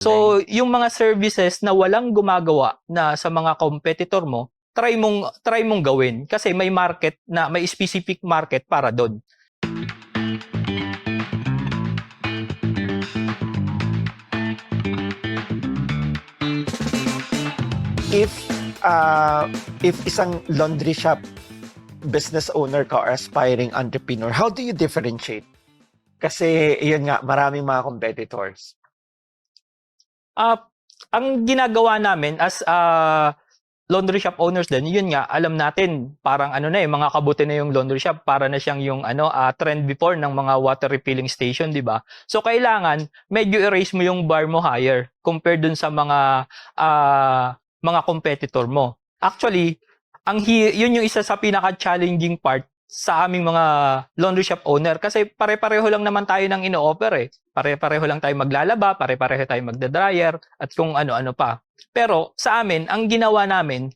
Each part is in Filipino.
So, yung mga services na walang gumagawa na sa mga competitor mo, try mong gawin kasi may market na may specific market para doon. If isang laundry shop business owner ka or aspiring entrepreneur, how do you differentiate? Kasi yun nga, maraming mga competitors. Ang ginagawa namin as laundry shop owners din, yun nga, alam natin, parang mga kabuti na yung laundry shop, para na siyang yung trend before ng mga water refilling station, di ba? So, kailangan, medyo erase mo yung bar mo higher compared dun sa mga competitor mo. Actually, yun yung isa sa pinaka-challenging part sa aming mga laundry shop owner kasi pare-pareho lang naman tayo ng ino-offer eh. Pare-pareho lang tayo maglalaba, pare-pareho tayo magda-dryer at kung ano-ano pa. Pero sa amin, ang ginawa namin,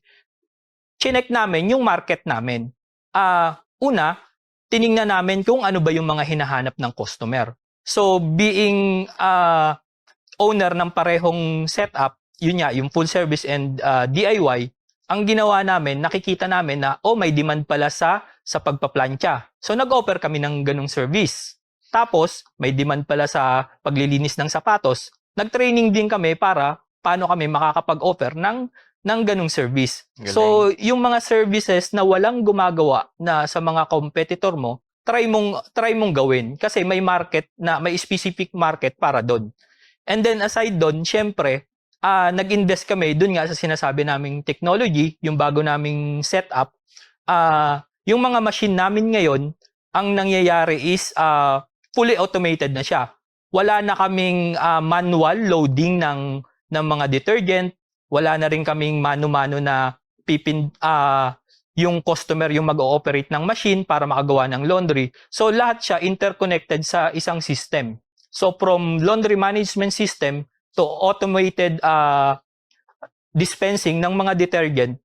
chinek namin yung market namin. Una, tiningnan namin kung ano ba yung mga hinahanap ng customer. So being owner ng parehong setup, yun nga, yung full service and DIY, ang ginawa namin, nakikita namin na may demand pala sa pagpaplantya. So nag-offer kami ng ganung service. Tapos may demand pala sa paglilinis ng sapatos. Nag-training din kami para paano kami makakapag-offer ng ganung service. Galing. So yung mga services na walang gumagawa na sa mga competitor mo, try mong gawin kasi may market na may specific market para doon. And then aside doon, syempre, nag-invest kami dun nga sa sinasabi naming technology, yung bago naming setup. Yung mga machine namin ngayon, ang nangyayari is fully automated na siya. Wala na kaming manual loading ng mga detergent, wala na rin kaming mano-mano na yung customer yung mag-ooperate ng machine para makagawa ng laundry. So lahat siya interconnected sa isang system. So from laundry management system to automated dispensing ng mga detergent,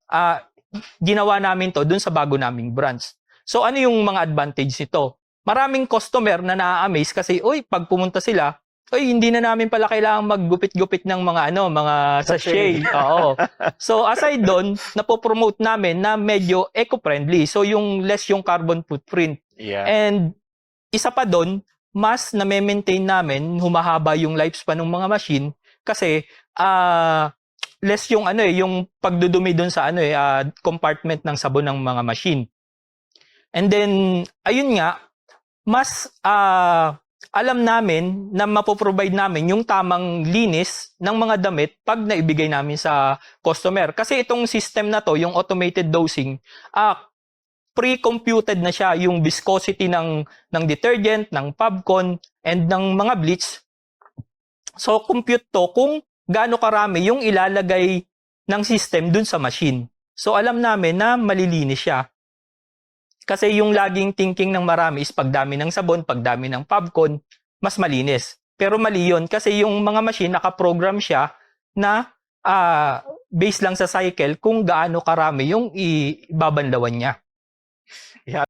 ginawa namin to dun sa bago naming branch. So ano yung mga advantage nito? Maraming customer na na-amaze kasi, pag pumunta sila, hindi na namin pala kailangan maggupit-gupit ng mga sachet. Oo. So aside doon, napopromote namin na medyo eco-friendly. So yung less yung carbon footprint. Yeah. And isa pa doon, mas na-maintain namin, humahaba yung lifespan ng mga machine kasi less yung yung pagdudumi doon sa compartment ng sabon ng mga machine. And then ayun nga, mas alam namin na mapoprovide namin yung tamang linis ng mga damit pag naibigay namin sa customer. Kasi itong system na to, yung automated dosing, pre-computed na siya yung viscosity ng detergent, ng Fabcon, and ng mga bleach. So, compute to kung gaano karami yung ilalagay ng system dun sa machine. So, alam namin na malilinis siya. Kasi yung laging thinking ng marami is pagdami ng sabon, pagdami ng Fabcon, mas malinis. Pero mali yun kasi yung mga machine, nakaprogram siya na based lang sa cycle kung gaano karami yung ibabanlawan niya. Yeah.